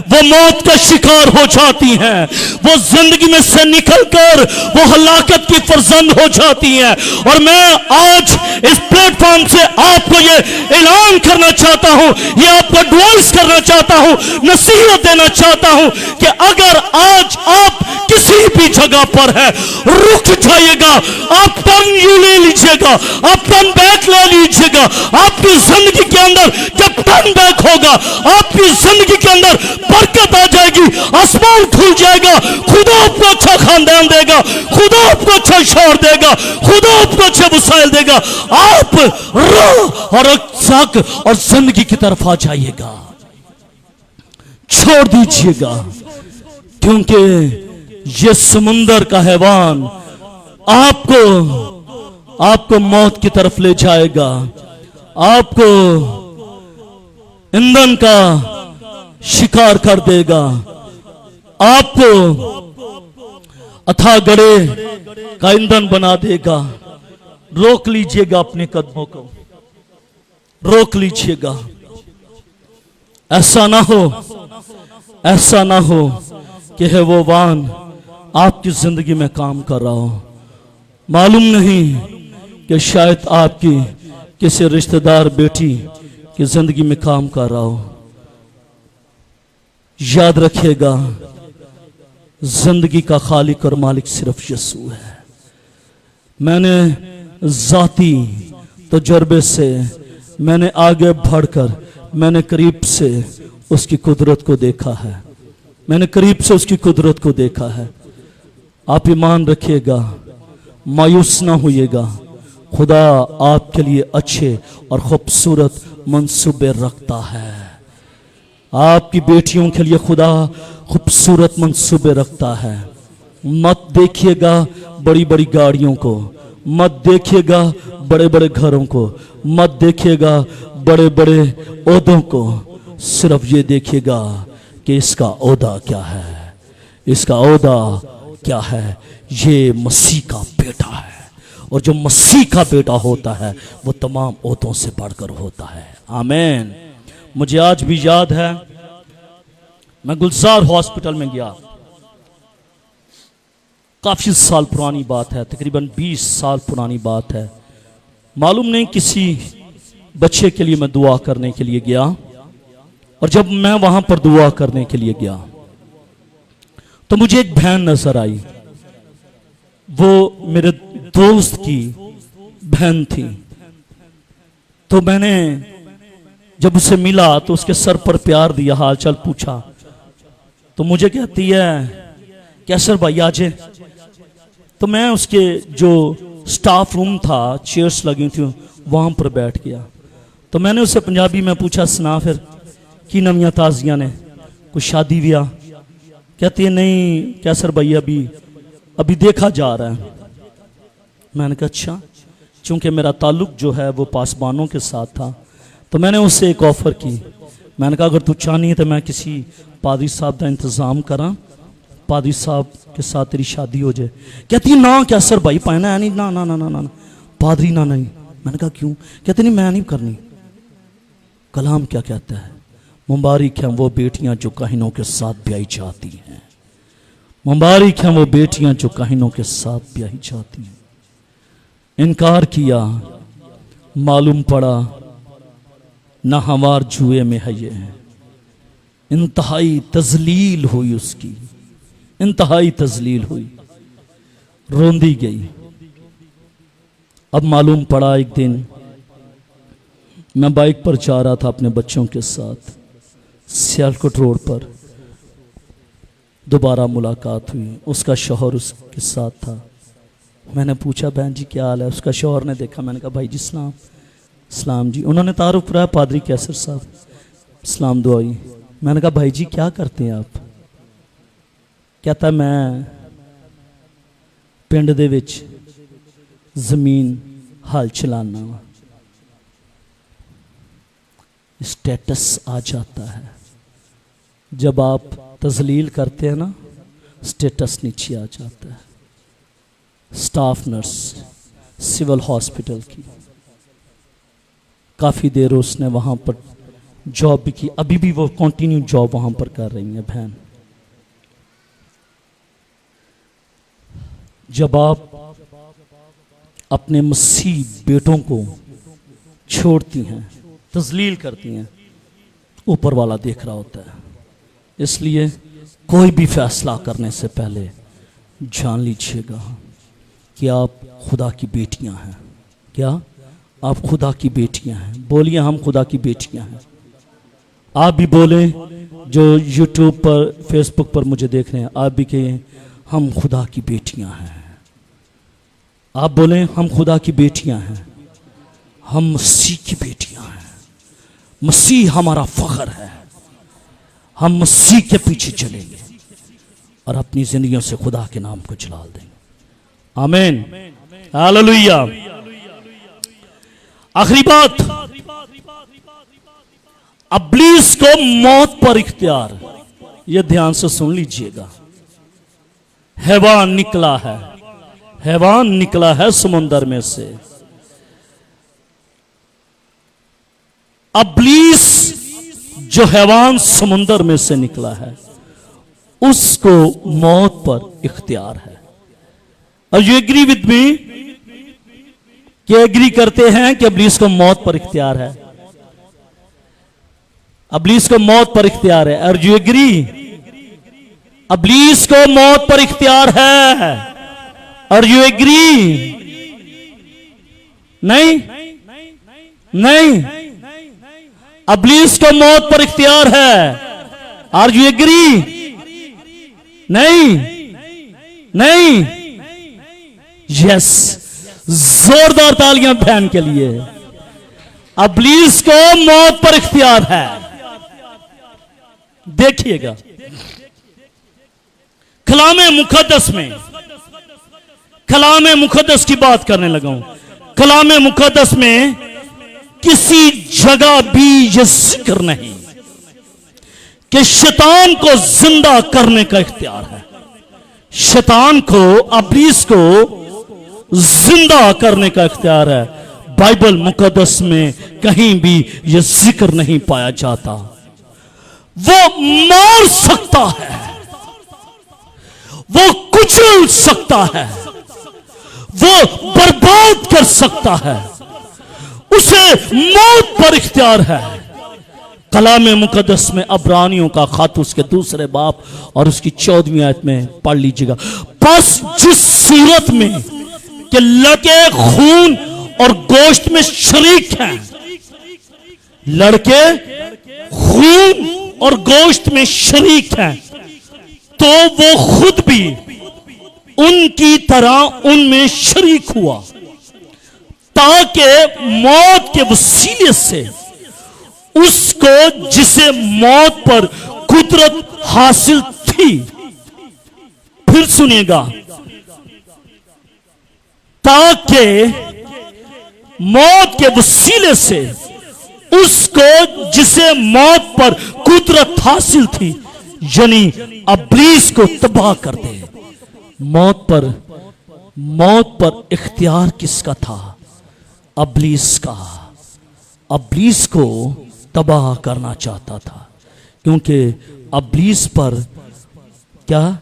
[SPEAKER 1] वो मौत का शिकार हो जाती हैं, वो जिंदगी में से निकलकर वो हलाकत की फरजंद हो जाती हैं। और मैं आज इस प्लेटफॉर्म से आपको ये ऐलान करना चाहता हूं, ये आपको एडवाइस करना चाहता हूं, नसीहत देना चाहता हूं कि अगर आज आप किसी भी जगह पर है, रुक जाइएगा, आप टर्न यू ले लीजिएगा, आप टर्न बैक ले लीजिएगा। आपकी जिंदगी के अंदर जब टर्न बैक होगा, आपकी जिंदगी के अंदर बरकत आ जाएगी, आसमान खुल जाएगा, खुदा आपको अच्छा खानदान देगा, खुदा आपको अच्छा शौहर देगा, खुदा आपको अच्छे वसाइल देगा। आप राह और हक और जिंदगी की तरफ आ जाइएगा, छोड़ दीजिएगा, क्योंकि ये समुंदर का हैवान आपको मौत की तरफ ले जाएगा, आपको ईंधन का शिकार कर देगा, आपको अथाह गड़े का ईंधन बना देगा। रोक लीजिएगा, अपने कदमों को रोक लीजिएगा। ऐसा ना हो कि है वो वान आपकी जिंदगी में काम कर रहा हो। मालूम नहीं कि शायद आपकी किसी रिश्तेदार बेटी की जिंदगी में काम कर रहा हो। याद रखिएगा, जिंदगी का खालिक और मालिक सिर्फ यीशु है। मैंने जाती तजुर्बे से, मैंने आगे बढ़कर, मैंने करीब से उसकी कुदरत को देखा है, मैंने करीब से उसकी कुदरत को देखा है। आप ईमान रखिएगा, मायूस ना होइएगा। खुदा आपके लिए अच्छे और खूबसूरत मंसूबे रखता है। आपकी बेटियों के लिए खुदा खूबसूरत मंसूबे रखता है। मत देखिएगा बड़ी बड़ी गाड़ियों को, मत देखिएगा बड़े बड़े घरों को, मत देखिएगा बड़े बड़े ओहदों को। सिर्फ ये देखिएगा कि इसका ओहदा क्या है, इसका ओहदा क्या है। ये मसीह का बेटा है, और जो मसीह का बेटा होता है वो तमाम ओहदों से बढ़कर होता है। आमीन। मुझे आज भी याद है, मैं गुलजार हॉस्पिटल में गया। काफी साल पुरानी बात है, तकरीबन 20 साल पुरानी बात है। मालूम नहीं किसी बच्चे के लिए मैं दुआ करने के लिए गया, और जब मैं वहां पर दुआ करने के लिए गया तो मुझे एक बहन नजर आई। वो मेरे दोस्त की बहन थी। तो मैंने जब उसे मिला तो उसके सर पर प्यार दिया, हाल चाल पूछा। तो मुझे कहती है, कैसर भाई आजे। तो मैं उसके जो स्टाफ रूम था, चेयर्स लगी थी, वहाँ पर बैठ गया। तो मैंने उससे पंजाबी में पूछा, सुना फिर की नवियां ताजियां ने, कुछ शादी ब्याह? कहती है नहीं कैसर भाई अभी देखा जा रहा है। मैंने कहा अच्छा, चूंकि मेरा ताल्लुक जो है वो पासबानों के साथ था, तो मैंने उससे एक ऑफ़र की। मैंने कहा अगर तू चाहनी है तो मैं किसी पादरी साहब का इंतज़ाम करा, पादरी साहब के साथ तेरी शादी हो जाए। कहती है ना कैसर भाई पाना है नहीं, ना ना ना ना ना पादरी ना नहीं। मैंने कहा क्यों? कहते नहीं मैं नहीं करनी। कलाम क्या कहता है? मुबारक हैं वो बेटियां जो काहिनों के साथ ब्याही जाती हैं। मुबारक हैं वो बेटियां जो काहिनों के साथ ब्याही जाती हैं। इनकार किया, मालूम पड़ा ना हमार जुए में है ये। इंतहाई तजलील हुई उसकी, इंतहाई तजलील हुई, रोंदी गई। अब मालूम पड़ा एक दिन मैं बाइक पर जा रहा था अपने बच्चों के साथ, सियालकोट रोड पर दोबारा मुलाकात हुई। उसका शौहर उसके साथ था। मैंने पूछा बहन जी क्या हाल है? उसका शौहर ने देखा। मैंने कहा भाई जी सलाम। सलाम जी। उन्होंने तारुफ कराया, पादरी कैसर साहब। सलाम दुआई। मैंने कहा भाई जी क्या करते हैं आप? कहता मैं पिंड दे विच जमीन हल चलाना वा। स्टेटस आ जाता है जब आप तजलील करते हैं ना, स्टेटस नीचे आ जाता है। स्टाफ नर्स सिविल हॉस्पिटल की, काफ़ी देर उसने वहाँ पर जॉब भी की, अभी भी वो कंटिन्यू जॉब वहाँ पर कर रही है बहन। जब आप अपने मसीह बेटों को छोड़ती हैं, तजलील करती हैं, ऊपर वाला देख रहा होता है। इसलिए कोई भी फैसला करने से पहले जान लीजिएगा कि आप खुदा की बेटियां हैं। क्या आप खुदा की बेटियां हैं? बोलिए हम खुदा की बेटियां हैं। आप भी बोलें, जो यूट्यूब पर फेसबुक पर मुझे देख रहे हैं, आप भी कहें हम खुदा की बेटियां हैं। आप बोलें हम खुदा की बेटियां हैं, हम मसीह की बेटियां हैं। मसीह हमारा फख्र है। हम मसीह के पीछे चलेंगे और अपनी जिंदगियों से खुदा के नाम को जलाल देंगे। आमीन, हालेलुया। आखिरी बात, इब्लीस को मौत पर इख्तियार। यह ध्यान से सुन लीजिएगा। हैवान निकला है, हैवान निकला है समुंदर में से। इब्लीस जो हैवान समुंदर में से निकला है, उसको मौत पर इख्तियार है। और यू एग्री विद मी? क्या एग्री करते हैं कि इब्लीस को मौत पर इख्तियार है? इब्लीस को मौत पर इख्तियार है। और यू एग्री? इब्लीस को मौत पर इख्तियार है। और यू एग्री? नहीं नहीं, इब्लीस को मौत पर इख्तियार है। Are you agree? नहीं नहीं, यस। जोरदार तालियां बहन के लिए। इब्लीस को मौत पर इख्तियार है। देखिएगा कलामे मुकद्दस में, कलामे मुकद्दस की बात करने लगा हूं। कलामे मुकद्दस में किसी जगह भी यह जिक्र नहीं कि शैतान को जिंदा करने का इख्तियार है। शैतान को, इब्लीस को जिंदा करने का इख्तियार है। बाइबल मुकद्दस में कहीं भी यह जिक्र नहीं पाया जाता। वो मार सकता है, वो कुचल सकता है, वो बर्बाद कर सकता है, उसे मौत पर इख्तियार है। कलामे मुकद्दस में अब्रानियों का खत उसके 2 बाब और उसकी 14वीं आयत में पढ़ लीजिएगा। बस जिस सूरत में कि लड़के खून और गोश्त में शरीक हैं, लड़के खून और गोश्त में शरीक हैं, तो वो खुद भी उनकी तरह उनमें शरीक हुआ, ताकि मौत के वसीले से उसको जिसे मौत पर कुदरत हासिल थी, फिर सुनिएगा, ताकि मौत के वसीले से उसको जिसे मौत पर कुदरत हासिल थी, यानी अब्लीस को तबाह कर दे। मौत पर इख्तियार किसका था? अब्लीस का। अब्लीस को तबाह करना चाहता था, क्योंकि अब्लीस पर क्या?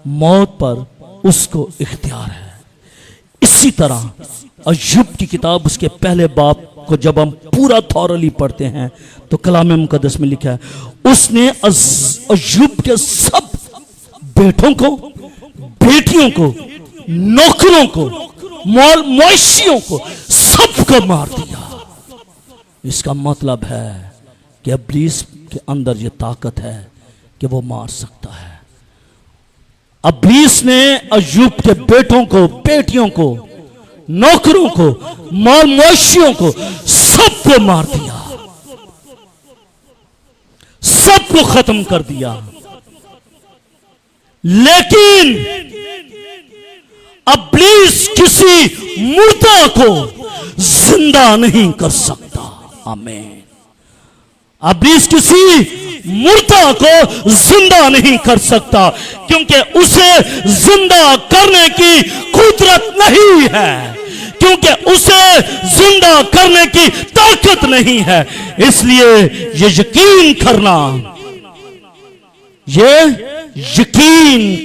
[SPEAKER 1] मौत पर उसको इख्तियार है। इसी तरह अय्यूब की किताब उसके पहले बाब को जब हम पूरा थॉरली पढ़ते हैं तो कलाम मुकद्दस में लिखा है, उसने अय्यूब के सब बेटों को, बेटियों को, नौकरों को, मवेशियों को, सबको मार दिया। इसका मतलब है कि अब्लीस के अंदर यह ताकत है कि वो मार सकता है। अब्लीस ने अय्यूब के बेटों को, बेटियों को, नौकरों को, मवेशियों को, सबको मार दिया, सबको खत्म कर दिया। लेकिन अब्लीस किसी मुर्दा को जिंदा नहीं कर सकता। आमीन। अब्लीस किसी मुर्दा को जिंदा नहीं कर सकता, क्योंकि उसे जिंदा करने की कुदरत नहीं है, क्योंकि उसे जिंदा करने की ताकत नहीं है। इसलिए ये यकीन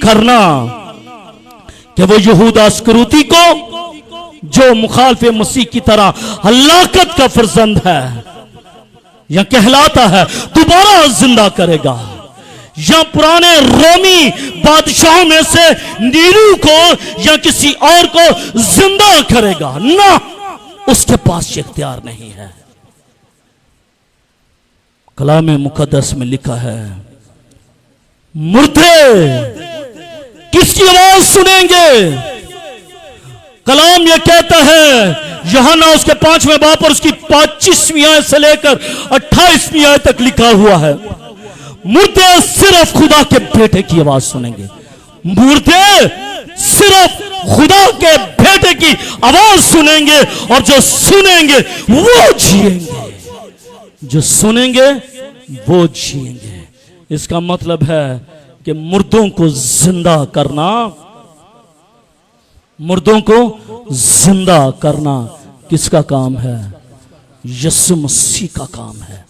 [SPEAKER 1] करना कि वो यहूदा अस्करूती को, जो मुखालिफ मसीह की तरह हलाकत का फर्जंद है या कहलाता है, दोबारा जिंदा करेगा, या पुराने रोमी बादशाहों में से नीरू को या किसी और को जिंदा करेगा ना, उसके पास इख्तियार नहीं है। कलाम मुकद्दस में लिखा है, मुर्दे किसकी आवाज सुनेंगे? कलाम यह कहता है, यूहन्ना उसके 5वें बाब पर उसकी 25वीं आयत से लेकर 28वीं आयत तक लिखा हुआ है, मुर्दे सिर्फ खुदा के बेटे की आवाज सुनेंगे। मुर्दे सिर्फ खुदा के बेटे की आवाज सुनेंगे, और जो सुनेंगे वो जिएंगे, जो सुनेंगे वो जिएंगे। इसका मतलब है कि मुर्दों को जिंदा करना, मुर्दों को जिंदा करना किसका काम है? यीशु मसीह का काम है।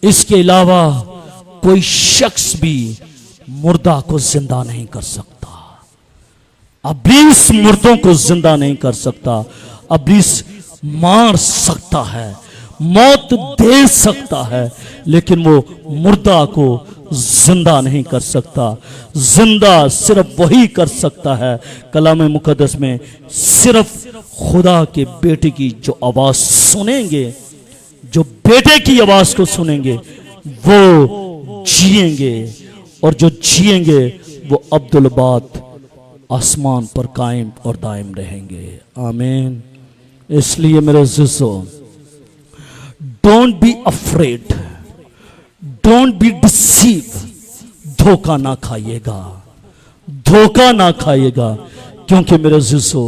[SPEAKER 1] इसके अलावा कोई शख्स भी मुर्दा को जिंदा नहीं कर सकता। अब्लीस मुर्दों को जिंदा नहीं कर सकता। अब्लीस मार सकता है, मौत दे सकता है, लेकिन वो मुर्दा को जिंदा नहीं कर सकता। जिंदा सिर्फ वही कर सकता है, कलाम मुकद्दस में सिर्फ खुदा के बेटे की जो आवाज सुनेंगे, जो बेटे की आवाज को सुनेंगे वो जिएंगे, और जो जिएंगे वो अब्दुलबाद आसमान पर कायम और दायम रहेंगे। आमीन। इसलिए मेरे अज़ीज़ों, don't be afraid, don't be deceive. धोखा ना खाइएगा, धोखा ना खाइएगा, क्योंकि मेरे अज़ीज़ों,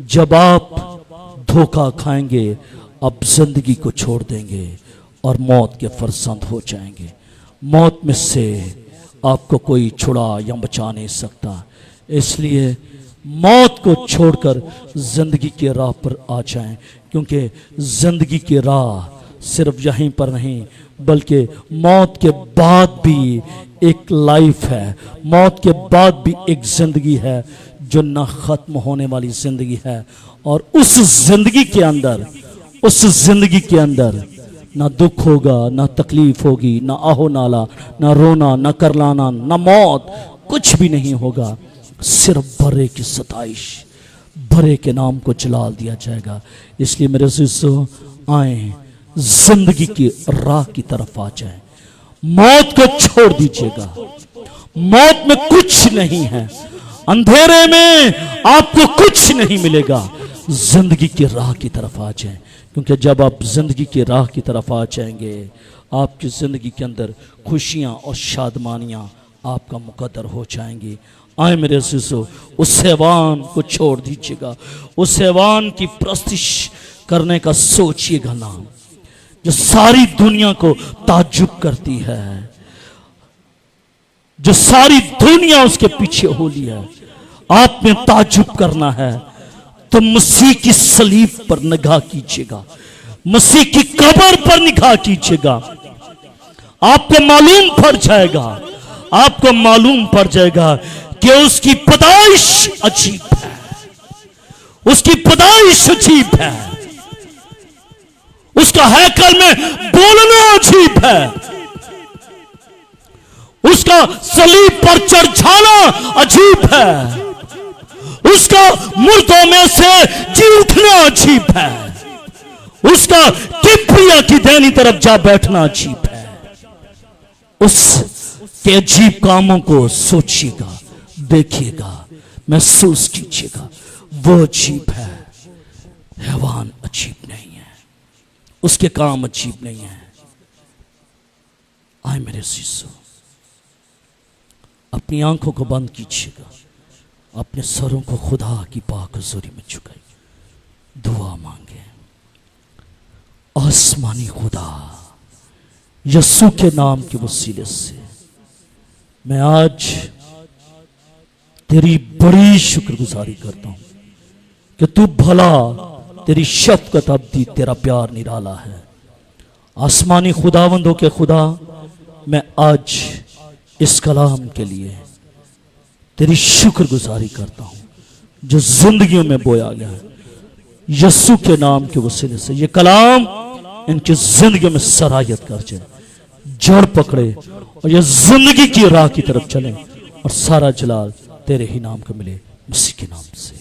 [SPEAKER 1] जब आप धोखा खाएंगे आप जिंदगी को छोड़ देंगे और मौत के फरजंद हो जाएंगे। मौत में से आपको कोई छुड़ा या बचा नहीं सकता। इसलिए मौत को छोड़कर जिंदगी की राह पर आ जाएं, क्योंकि जिंदगी की राह सिर्फ यहीं पर नहीं, बल्कि मौत के बाद भी एक लाइफ है, मौत के बाद भी एक जिंदगी है जो ना खत्म होने वाली जिंदगी है। और उस जिंदगी के अंदर, उस जिंदगी के अंदर ना दुख होगा, ना तकलीफ होगी, ना आहो नाला, ना रोना, ना करलाना, ना मौत, कुछ भी नहीं होगा। सिर्फ भरे की सताइश, भरे के नाम को जलाल दिया जाएगा। इसलिए मेरे अज़ीज़ों, आए जिंदगी की राह की तरफ आ जाए। मौत को छोड़ दीजिएगा, मौत में कुछ नहीं है। अंधेरे में आपको कुछ नहीं मिलेगा। जिंदगी की राह की तरफ आ जाएं, क्योंकि जब आप जिंदगी की राह की तरफ आ जाएंगे, आपकी जिंदगी के अंदर खुशियां और शादमानियां आपका मुकद्दर हो जाएंगी। आए मेरे अज़ीज़ों, उस हैवान को छोड़ दीजिएगा। उस हैवान की प्रस्तिश करने का सोचिएगा ना, जो सारी दुनिया को ताज्जुब करती है, जो सारी दुनिया उसके पीछे होली है। आपने ताज्जुब करना है तो मसीह की सलीब पर निगाह कीजिएगा, मसीह की कब्र पर निगाह कीजिएगा। आपको मालूम पड़ जाएगा, आपको मालूम पड़ जाएगा कि उसकी पैदाइश अजीब है, उसकी पैदाइश अजीब है, उसका हैकल में बोलना अजीब है, उसका सलीब पर चढ़ जाना अजीब है, उसका मुर्दों में से जी उठना अजीब है, उसका किब्रिया की दैनी तरफ जा बैठना अजीब है। उस के अजीब कामों को सोचिएगा, देखिएगा, महसूस कीजिएगा। वो अजीब है, हैवान अजीब नहीं है, उसके काम अजीब नहीं है। आए मेरे अज़ीज़ों, अपनी आंखों को बंद कीजिएगा, अपने सरों को खुदा की पाक हुज़ूरी में झुकाइए, दुआ मांगे। आसमानी खुदा, यीशु के नाम के वसीले से मैं आज तेरी बड़ी शुक्रगुजारी करता हूं कि तू भला, तेरी शफ़क़त अब्दी, तेरा प्यार निराला है। आसमानी खुदावंदों के खुदा, मैं आज इस कलाम के लिए तेरी शुक्रगुजारी करता हूं जो जिंदगियों में बोया गया है। यीशु के नाम के वसीले से ये कलाम इनकी जिंदगी में सरायत कर जाए, जड़ पकड़े और ये जिंदगी की राह की तरफ चले, और सारा जलाल तेरे ही नाम को मिले, मसीह के नाम से।